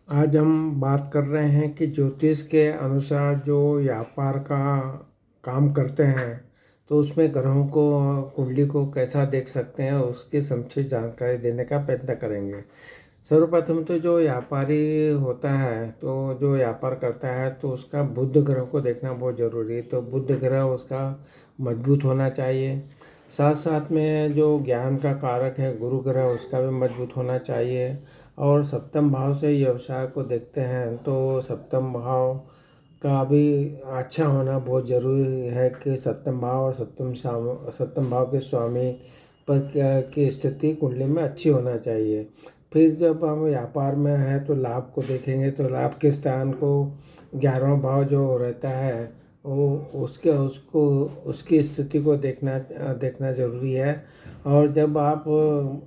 आज हम बात कर रहे हैं कि ज्योतिष के अनुसार जो व्यापार का काम करते हैं तो उसमें ग्रहों को कुंडली को कैसा देख सकते हैं उसकी संक्षिप्त जानकारी देने का प्रयत्न करेंगे। सर्वप्रथम तो जो व्यापारी होता है तो जो व्यापार करता है तो उसका बुध ग्रह को देखना बहुत ज़रूरी है। तो बुध ग्रह उसका मजबूत होना चाहिए। साथ साथ में जो ज्ञान का कारक है गुरु ग्रह उसका भी मजबूत होना चाहिए। और सप्तम भाव से व्यवसाय को देखते हैं तो सप्तम भाव का भी अच्छा होना बहुत ज़रूरी है कि सप्तम भाव और सप्तम भाव के स्वामी पर की स्थिति कुंडली में अच्छी होना चाहिए। फिर जब हम व्यापार में हैं तो लाभ को देखेंगे तो लाभ के स्थान को 11वां भाव जो रहता है वो उसके उसको उसकी स्थिति को देखना ज़रूरी है। और जब आप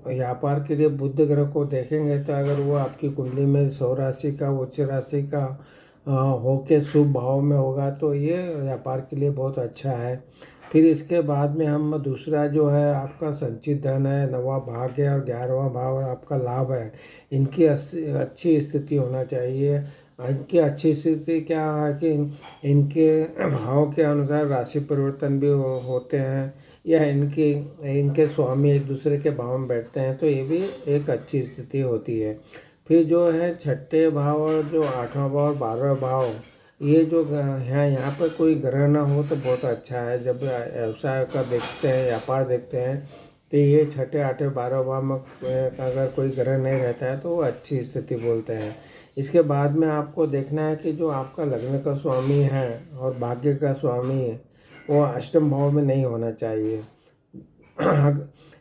व्यापार के लिए बुध ग्रह को देखेंगे तो अगर वो आपकी कुंडली में सौ राशि का उच्च राशि का होके शुभ भाव में होगा तो ये व्यापार के लिए बहुत अच्छा है। फिर इसके बाद में हम दूसरा जो है आपका संचित धन है, नवा भाग्य है और 11वां भाव आपका लाभ है। इनकी अच्छी स्थिति होना चाहिए। इनकी अच्छी स्थिति क्या है कि इनके भाव के अनुसार राशि परिवर्तन भी होते हैं या इनके स्वामी एक दूसरे के भाव में बैठते हैं तो ये भी एक अच्छी स्थिति होती है। फिर जो है छठे भाव और जो 8वां भाव और 12वां भाव ये जो है यहाँ पर कोई ग्रह ना हो तो बहुत अच्छा है। जब व्यवसाय का देखते हैं व्यापार देखते हैं तो ये छठे आठवें 12वें भाव में अगर कोई ग्रह नहीं रहता है तो वो अच्छी स्थिति बोलते हैं। इसके बाद में आपको देखना है कि जो आपका लग्न का स्वामी है और भाग्य का स्वामी है वो अष्टम भाव में नहीं होना चाहिए।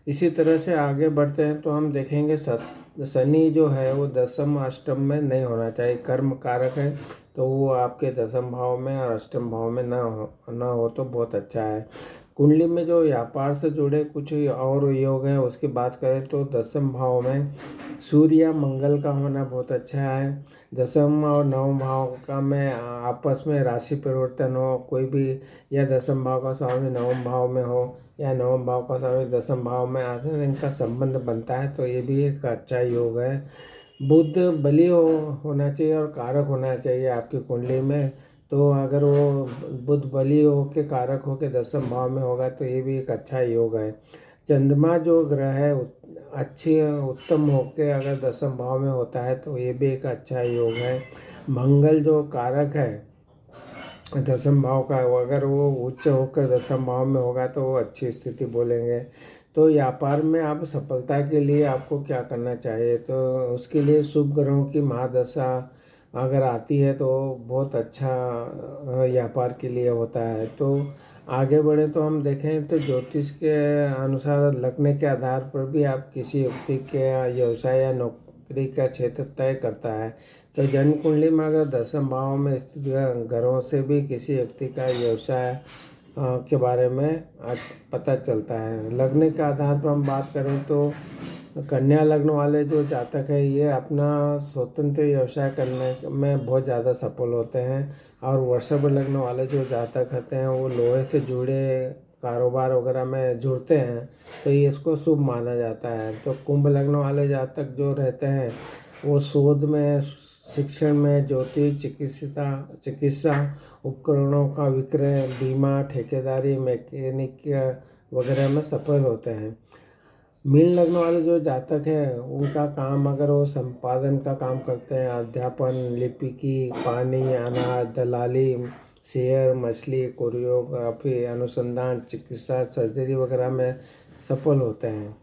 इसी तरह से आगे बढ़ते हैं तो हम देखेंगे शनि जो है वो दसम अष्टम में नहीं होना चाहिए। कर्म कारक है तो वो आपके दसम भाव में और अष्टम भाव में ना हो तो बहुत अच्छा है। कुंडली में जो व्यापार से जुड़े कुछ और योग हैं उसकी बात करें तो दसम भाव में सूर्य या मंगल का होना बहुत अच्छा है। दसम और नवम भाव का में आपस में राशि परिवर्तन हो कोई भी या दसम भाव का स्वामी नवम भाव में हो या नवम भाव का स्वामी दसम भाव में आते इनका संबंध बनता है तो ये भी एक अच्छा योग है। बुध बली होना चाहिए और कारक होना चाहिए आपकी कुंडली में। तो अगर वो बुध बली हो के कारक हो के दसम भाव में होगा तो ये भी एक अच्छा योग है। चंद्रमा जो ग्रह है अच्छी उत्तम होके अगर दसम भाव में होता है तो ये भी एक अच्छा योग है। मंगल जो कारक है दसम भाव का अगर वो उच्च होकर दसम भाव में होगा तो वो अच्छी स्थिति बोलेंगे। तो व्यापार में आप सफलता के लिए आपको क्या करना चाहिए तो उसके लिए शुभ ग्रहों की महादशा अगर आती है तो बहुत अच्छा व्यापार के लिए होता है। तो आगे बढ़े तो हम देखें तो ज्योतिष के अनुसार लगने के आधार पर भी आप किसी व्यक्ति के व्यवसाय या नौकरी का क्षेत्र तय करता है। तो जन्म कुंडली में अगर दसम भाव में स्थित ग्रहों से भी किसी व्यक्ति का व्यवसाय के बारे में पता चलता है। लगने के आधार पर हम बात करें तो कन्या लग्न वाले जो जातक है ये अपना स्वतंत्र व्यवसाय करने में बहुत ज़्यादा सफल होते हैं। और वृषभ लग्न वाले जो जातक होते हैं वो लोहे से जुड़े कारोबार वगैरह में जुड़ते हैं तो ये इसको शुभ माना जाता है। तो कुंभ लग्न वाले जातक जो रहते हैं वो शोध में शिक्षण में ज्योतिष चिकित्सा उपकरणों का विक्रय बीमा ठेकेदारी मैकेनिक वगैरह में सफल होते हैं। मीन लग्न वाले जो जातक हैं उनका काम अगर वो संपादन का काम करते हैं अध्यापन लिपिकी पानी अनाज दलाली शेयर मछली कोरियोग्राफी अनुसंधान चिकित्सा सर्जरी वगैरह में सफल होते हैं।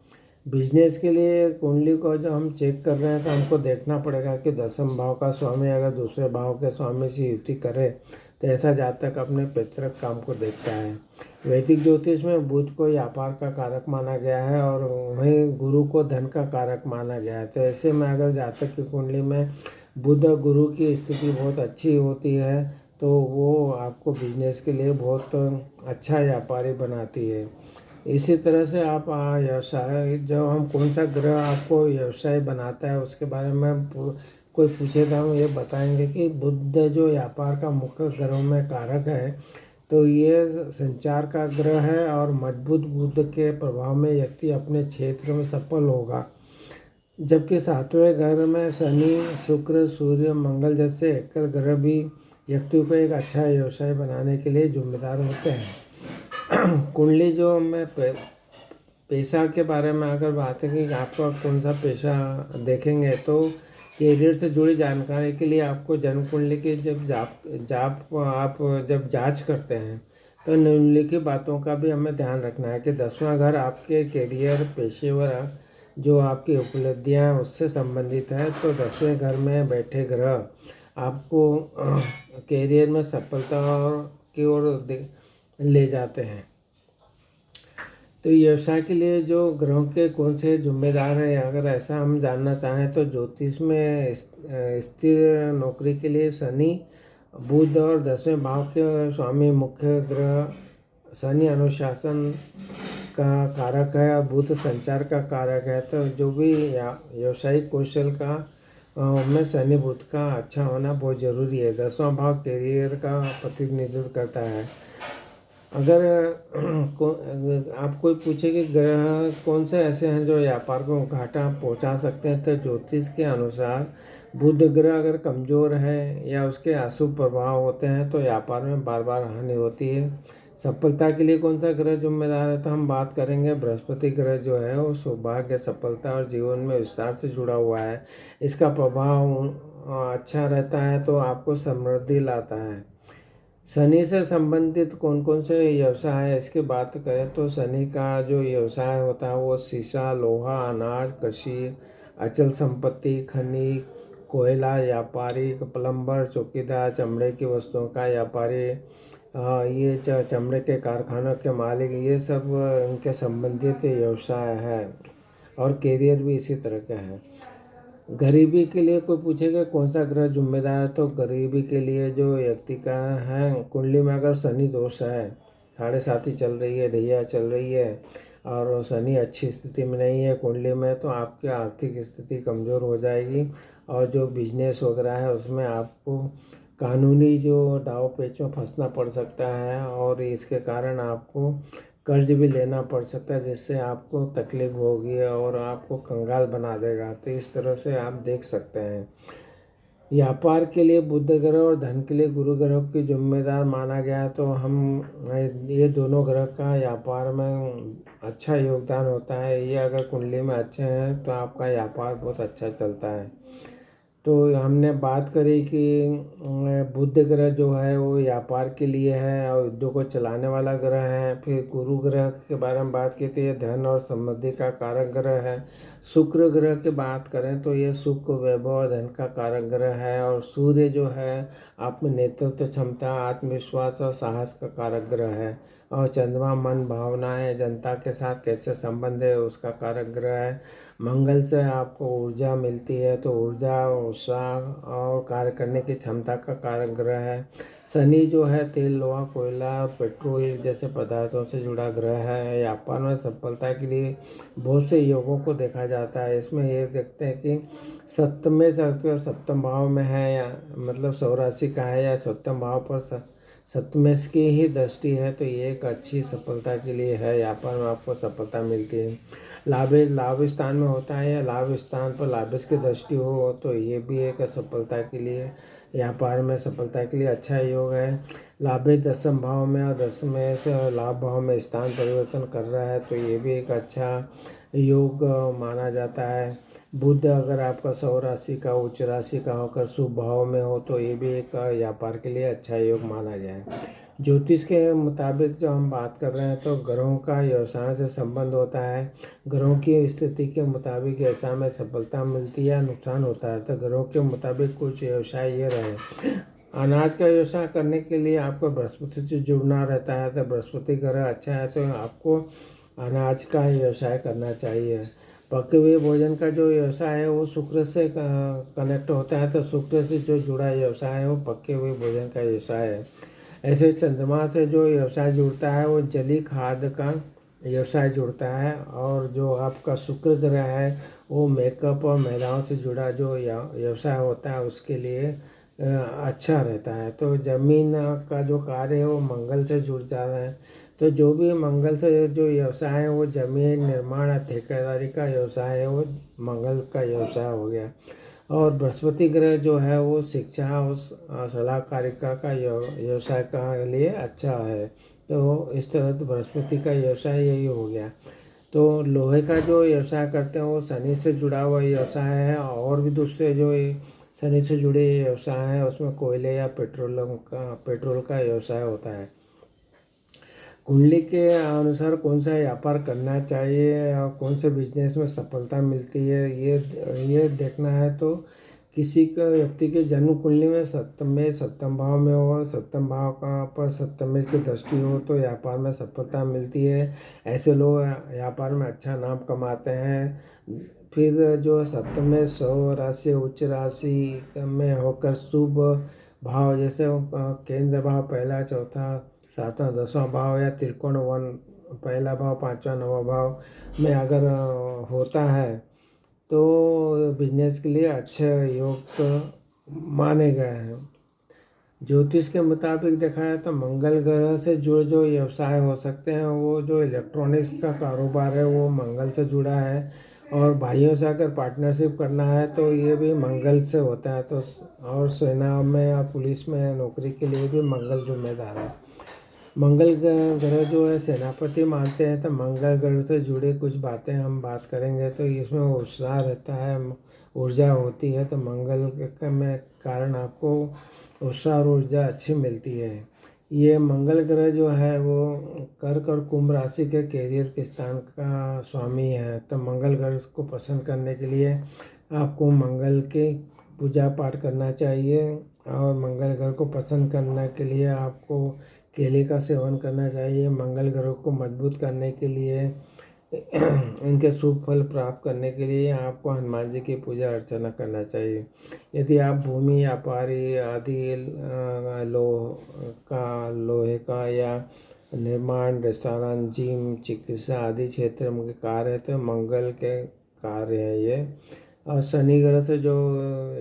बिजनेस के लिए कुंडली को जब हम चेक कर रहे हैं तो हमको देखना पड़ेगा कि दसम भाव का स्वामी अगर दूसरे भाव के स्वामी से युति करे तो ऐसा जातक अपने पैतृक काम को देखता है। वैदिक ज्योतिष में बुध को व्यापार का कारक माना गया है और वहीं गुरु को धन का कारक माना गया है। तो ऐसे में अगर जातक की कुंडली में बुध और गुरु की स्थिति बहुत अच्छी होती है तो वो आपको बिजनेस के लिए बहुत अच्छा व्यापारी बनाती है। इसी तरह से आप व्यवसाय जब हम कौन सा ग्रह आपको व्यवसाय बनाता है उसके बारे में कोई पूछे तो हम ये बताएंगे कि बुध जो व्यापार का मुख्य ग्रहों में कारक है तो ये संचार का ग्रह है और मजबूत बुध के प्रभाव में व्यक्ति अपने क्षेत्र में सफल होगा। जबकि सातवें घर में शनि, शुक्र, सूर्य, मंगल जैसे एकल ग्रह भी व्यक्ति को एक अच्छा व्यवसाय बनाने के लिए जिम्मेदार होते हैं। कुंडली जो मैं पेशा के बारे में अगर बात है कि आपका कौन सा पेशा देखेंगे, तो करियर से जुड़ी जानकारी के लिए आपको जन्म कुंडली की आप जब जांच करते हैं तो निम्नलिखित बातों का भी हमें ध्यान रखना है कि 10वां घर आपके करियर, पेशेवर जो आपकी उपलब्धियां हैं उससे संबंधित है। तो 10वें घर में बैठे ग्रह आपको करियर में सफलता की ओर ले जाते हैं। तो व्यवसाय के लिए जो ग्रहों के कौन से जिम्मेदार हैं, अगर ऐसा हम जानना चाहें तो ज्योतिष में स्थिर नौकरी के लिए शनि, बुध और 10वें भाव के स्वामी मुख्य ग्रह। शनि अनुशासन का कारक है और बुध संचार का कारक है। तो जो भी व्यावसायिक कौशल का में शनि बुध का अच्छा होना बहुत ज़रूरी है। 10वां भाव करियर का प्रतिनिधित्व करता है। अगर आप कोई पूछे कि ग्रह कौन से ऐसे हैं जो व्यापार को घाटा पहुंचा सकते हैं, तो ज्योतिष के अनुसार बुध ग्रह अगर कमज़ोर है या उसके अशुभ प्रभाव होते हैं तो व्यापार में बार बार हानि होती है। सफलता के लिए कौन सा ग्रह जिम्मेदार है, तो हम बात करेंगे बृहस्पति ग्रह जो है वो सौभाग्य, सफलता और जीवन में विस्तार से जुड़ा हुआ है। इसका प्रभाव अच्छा रहता है तो आपको समृद्धि लाता है। शनि से संबंधित कौन कौन से व्यवसाय है इसकी बात करें तो शनि का जो व्यवसाय होता है वो शीशा, लोहा, अनाज, कृषि, अचल संपत्ति, खनिज, कोयला व्यापारी, प्लम्बर, चौकीदार, चमड़े की वस्तुओं का व्यापारी, ये चमड़े के कारखानों के मालिक, ये सब इनके संबंधित व्यवसाय है। और कैरियर भी इसी तरह का है। गरीबी के लिए कोई पूछेगा कौन सा ग्रह जिम्मेदार है, तो गरीबी के लिए जो व्यक्ति का है कुंडली में अगर शनि दोष है, 7.5 चल रही है, ढैया चल रही है और शनि अच्छी स्थिति में नहीं है कुंडली में, तो आपकी आर्थिक स्थिति कमज़ोर हो जाएगी और जो बिजनेस वगैरह है उसमें आपको कानूनी जो दाव पेच में फंसना पड़ सकता है और इसके कारण आपको कर्ज भी लेना पड़ सकता है, जिससे आपको तकलीफ होगी और आपको कंगाल बना देगा। तो इस तरह से आप देख सकते हैं। व्यापार के लिए बुध ग्रह और धन के लिए गुरु ग्रह की जिम्मेदार माना गया है। तो हम ये दोनों ग्रह का व्यापार में अच्छा योगदान होता है। ये अगर कुंडली में अच्छे हैं तो आपका व्यापार बहुत अच्छा चलता है। तो हमने बात करी कि बुध ग्रह जो है वो व्यापार के लिए है और युद्धों को चलाने वाला ग्रह है। फिर गुरु ग्रह के बारे में बात की तो ये धन और समृद्धि का कारक ग्रह है। शुक्र ग्रह की बात करें तो ये सुख, वैभव और धन का कारक ग्रह है। और सूर्य जो है आप में नेतृत्व क्षमता, आत्मविश्वास और साहस का कारक ग्रह है। और चंद्रमा मन, भावनाएं, जनता के साथ कैसे संबंध है उसका कारक ग्रह है। मंगल से आपको ऊर्जा मिलती है, तो ऊर्जा, उत्साह और कार्य करने की क्षमता का कारक ग्रह है। शनि जो है तेल, लोहा, कोयला और पेट्रोल जैसे पदार्थों से जुड़ा ग्रह है। व्यापार में सफलता के लिए बहुत से योगों को देखा जाता है। इसमें ये देखते हैं कि सप्तम भाव में है या मतलब सौराशि का है या सप्तम भाव पर सप्तमेश की ही दृष्टि है, तो ये एक अच्छी सफलता के लिए है। व्यापार में आपको सफलता मिलती है। लाभ स्थान में होता है या लाभ स्थान पर लाभेश की दृष्टि हो तो ये भी एक सफलता के लिए, व्यापार में सफलता के लिए अच्छा योग है। लाभेश 10वें भाव में और 10वें से लाभ भाव में स्थान परिवर्तन कर रहा है, तो ये भी एक अच्छा योग माना जाता है। बुध अगर आपका सौ राशि का, उच्च राशि का होकर शुभ भाव में हो तो ये भी एक व्यापार के लिए अच्छा योग माना गया है। ज्योतिष के मुताबिक जो हम बात कर रहे हैं तो ग्रहों का व्यवसाय से संबंध होता है। ग्रहों की स्थिति के मुताबिक व्यवसाय में सफलता मिलती है या नुकसान होता है। तो ग्रहों के मुताबिक कुछ व्यवसाय ये रहे। अनाज का व्यवसाय करने के लिए आपको बृहस्पति से जुड़ना रहता है। तो बृहस्पति ग्रह अच्छा है तो आपको अनाज का व्यवसाय करना चाहिए। पके हुए भोजन का जो व्यवसाय है वो शुक्र से कनेक्ट होता है। तो शुक्र से जो जुड़ा व्यवसाय है वो पके हुए भोजन का व्यवसाय है। ऐसे चंद्रमा से जो व्यवसाय जुड़ता है वो जली खाद का व्यवसाय जुड़ता है। और जो आपका शुक्र ग्रह है वो मेकअप और महिलाओं से जुड़ा जो व्यवसाय होता है उसके लिए अच्छा रहता है। तो जमीन का जो कार्य है वो मंगल से जुड़ जा रहा है। तो जो भी मंगल से जो व्यवसाय है वो जमीन निर्माण या ठेकेदारी का व्यवसाय है, वो मंगल का व्यवसाय हो गया। और बृहस्पति ग्रह जो है वो शिक्षा और सलाहकारिता का व्यवसाय का लिए अच्छा है। तो इस तरह से बृहस्पति का व्यवसाय यही हो गया। तो लोहे का जो व्यवसाय करते हैं वो शनि से जुड़ा हुआ व्यवसाय है। और भी दूसरे जो शनि से जुड़े व्यवसाय हैं उसमें कोयले या पेट्रोल का व्यवसाय होता है। कुंडली के अनुसार कौन सा व्यापार करना चाहिए और कौन से बिजनेस में सफलता मिलती है, ये देखना है। तो किसी का व्यक्ति के जन्म कुंडली में सप्तम भाव में हो, सप्तम भाव का पर सप्तम की दृष्टि हो तो व्यापार में सफलता मिलती है। ऐसे लोग व्यापार में अच्छा नाम कमाते हैं। फिर जो सप्तम में सौ राशि उच्च राशि में होकर शुभ भाव, जैसे केंद्र भाव पहला चौथा सातवां दसवां भाव या त्रिकोण वन पहला भाव पांचवा नवा भाव में अगर होता है तो बिजनेस के लिए अच्छे योग माने गए हैं। ज्योतिष के मुताबिक देखा है तो मंगल ग्रह से जो व्यवसाय हो सकते हैं, वो जो इलेक्ट्रॉनिक्स का कारोबार है वो मंगल से जुड़ा है। और भाइयों से अगर पार्टनरशिप करना है तो ये भी मंगल से होता है। तो और सेना में या पुलिस में नौकरी के लिए भी मंगल जिम्मेदार है। मंगल ग्रह जो है सेनापति मानते हैं। तो मंगल ग्रह से जुड़े कुछ बातें हम बात करेंगे। तो इसमें उत्साह रहता है, ऊर्जा होती है। तो मंगल में कारण आपको उत्साह और ऊर्जा अच्छी मिलती है। ये मंगल ग्रह जो है वो कर्क और कुंभ राशि के कैरियर के स्थान का स्वामी है। तो मंगल ग्रह को पसंद करने के लिए आपको मंगल के पूजा पाठ करना चाहिए। और मंगल ग्रह को पसंद करने के लिए आपको केले का सेवन करना चाहिए। मंगल ग्रह को मजबूत करने के लिए इनके शुभ फल प्राप्त करने के लिए आपको हनुमान जी की पूजा अर्चना करना चाहिए। यदि आप भूमि व्यापारी आदि लोहे का या निर्माण रेस्टोरेंट जिम चिकित्सा आदि क्षेत्र में कार्य है तो मंगल के कार्य है ये। और शनि ग्रह से जो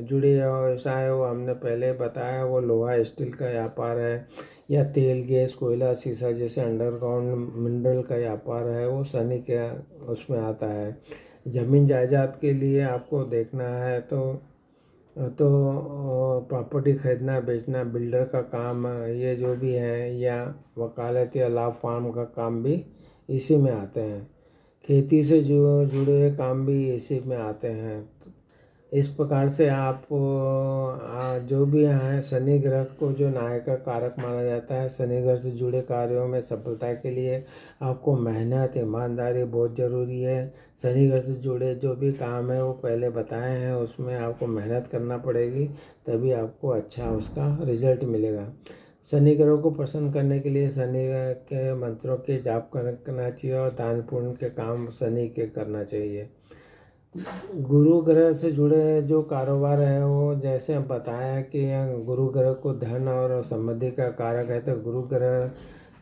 जुड़े व्यवसाय है वो हमने पहले बताया, वो लोहा स्टील का व्यापार है या तेल गैस कोयला सीसा जैसे अंडरग्राउंड मिनरल का व्यापार है, वो शनि के उसमें आता है। ज़मीन जायदाद के लिए आपको देखना है तो प्रॉपर्टी खरीदना बेचना बिल्डर का काम ये जो भी है, या वकालत या लॉ फार्म का काम भी इसी में आते हैं। खेती से जो जुड़े हुए काम भी इसी में आते हैं। इस प्रकार से आप जो भी हैं शनि ग्रह को जो नायक का कारक माना जाता है। शनि ग्रह से जुड़े कार्यों में सफलता के लिए आपको मेहनत ईमानदारी बहुत ज़रूरी है। शनि ग्रह से जुड़े जो भी काम है वो पहले बताए हैं, उसमें आपको मेहनत करना पड़ेगी, तभी आपको अच्छा उसका रिजल्ट मिलेगा। शनि ग्रह को प्रसन्न करने के लिए शनि के मंत्रों के जाप करना चाहिए और दान पुण्य के काम शनि के करना चाहिए। गुरु ग्रह से जुड़े जो कारोबार है वो जैसे अब बताया कि गुरु ग्रह को धन और समृद्धि का कारक है। तो गुरु ग्रह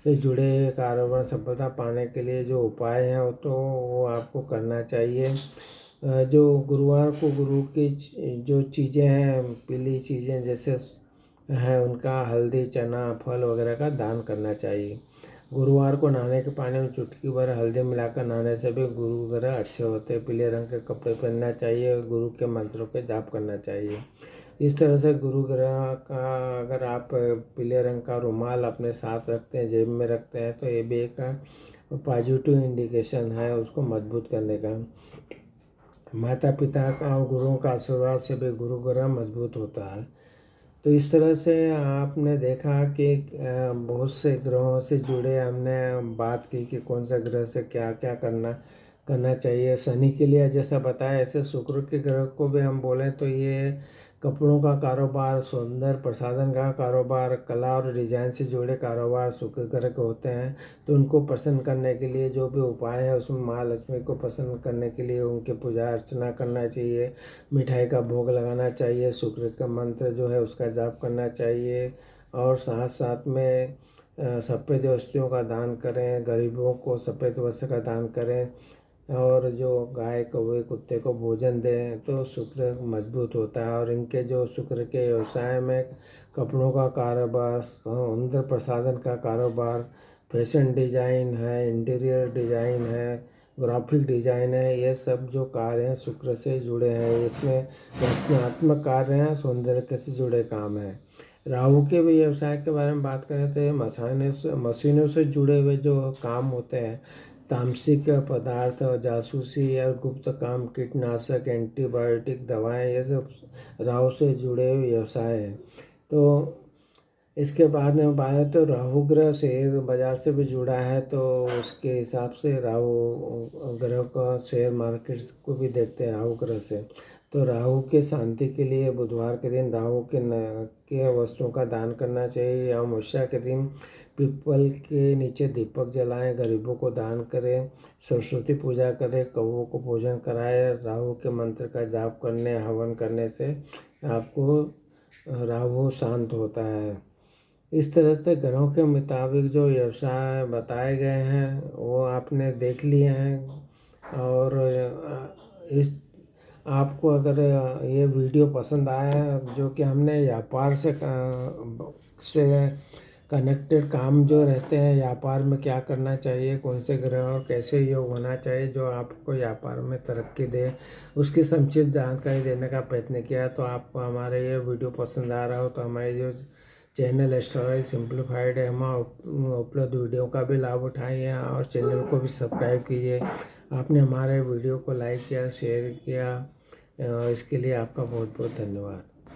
से जुड़े कारोबार सफलता पाने के लिए जो उपाय हैं वो आपको करना चाहिए। जो गुरुवार को गुरु की जो चीज़ें हैं पीली चीज़ें जैसे हैं उनका हल्दी चना फल वगैरह का दान करना चाहिए। गुरुवार को नहाने के पानी में चुटकी भर हल्दी मिलाकर नहाने से भी गुरु ग्रह अच्छे होते हैं। पीले रंग के कपड़े पहनना चाहिए और गुरु के मंत्रों के जाप करना चाहिए। इस तरह से गुरु ग्रह का अगर आप पीले रंग का रुमाल अपने साथ रखते हैं जेब में रखते हैं तो ये भी एक पॉजिटिव इंडिकेशन है उसको मजबूत करने का। माता पिता का और गुरुओं का आशीर्वाद से भी गुरु ग्रह मजबूत होता है। तो इस तरह से आपने देखा कि बहुत से ग्रहों से जुड़े हमने बात की कि कौन सा ग्रह से क्या क्या करना चाहिए। शनि के लिए जैसा बताया ऐसे शुक्र के ग्रह को भी हम बोलें तो ये कपड़ों का कारोबार सौंदर्य प्रसाधन का कारोबार कला और डिजाइन से जुड़े कारोबार शुक्र ग्रह के होते हैं। तो उनको पसंद करने के लिए जो भी उपाय है उसमें महालक्ष्मी को पसंद करने के लिए उनकी पूजा अर्चना करना चाहिए, मिठाई का भोग लगाना चाहिए, शुक्र का मंत्र जो है उसका जाप करना चाहिए और साथ साथ में सफ़ेद वस्तुओं का दान करें, गरीबों को सफ़ेद वस्त्र का दान करें और जो गाय कौवे कुत्ते को भोजन दें तो शुक्र मजबूत होता है। और इनके जो शुक्र के व्यवसाय में कपड़ों का कारोबार सौंदर्य प्रसाधन का कारोबार फैशन डिजाइन है, इंटीरियर डिजाइन है, ग्राफिक डिजाइन है, ये सब जो कार्य हैं शुक्र से जुड़े हैं। इसमें रचनात्मक कार्य हैं, सौंदर्य से जुड़े काम हैं। राहु के भी व्यवसाय के बारे में बात करें तो मशीनों से जुड़े हुए जो काम होते हैं, तामसिक पदार्थ, जासूसी और गुप्त काम, कीटनाशक, एंटीबायोटिक दवाएं, ये सब राहु से जुड़े हुए व्यवसाय हैं। तो इसके बाद में बात है तो राहु ग्रह शेयर बाजार से भी जुड़ा है, तो उसके हिसाब से राहु ग्रह का शेयर मार्केट को भी देखते हैं राहु ग्रह से। तो राहु के शांति के लिए बुधवार के दिन राहु के वस्तुओं का दान करना चाहिए, या अमावस्या के दिन पीपल के नीचे दीपक जलाएं, गरीबों को दान करें, सरस्वती पूजा करें, कौओं को भोजन कराएं। राहु के मंत्र का जाप करने, हवन करने से आपको राहु शांत होता है। इस तरह से ग्रहों के मुताबिक जो व्यवसाय बताए गए हैं वो आपने देख लिए हैं। और इस आपको अगर ये वीडियो पसंद आया है, जो कि हमने व्यापार से कनेक्टेड काम जो रहते हैं, व्यापार में क्या करना चाहिए, कौन से ग्रह और कैसे योग होना चाहिए जो आपको व्यापार में तरक्की दे, उसकी संक्षिप्त जानकारी देने का प्रयत्न किया। तो आपको हमारे ये वीडियो पसंद आ रहा हो तो हमारे जो चैनल एस्ट्रोलॉजी सिंप्लीफाइड है, हम उपलब्ध वीडियो का भी लाभ उठाइए और चैनल को भी सब्सक्राइब कीजिए। आपने हमारे वीडियो को लाइक किया, शेयर किया, इसके लिए आपका बहुत बहुत धन्यवाद।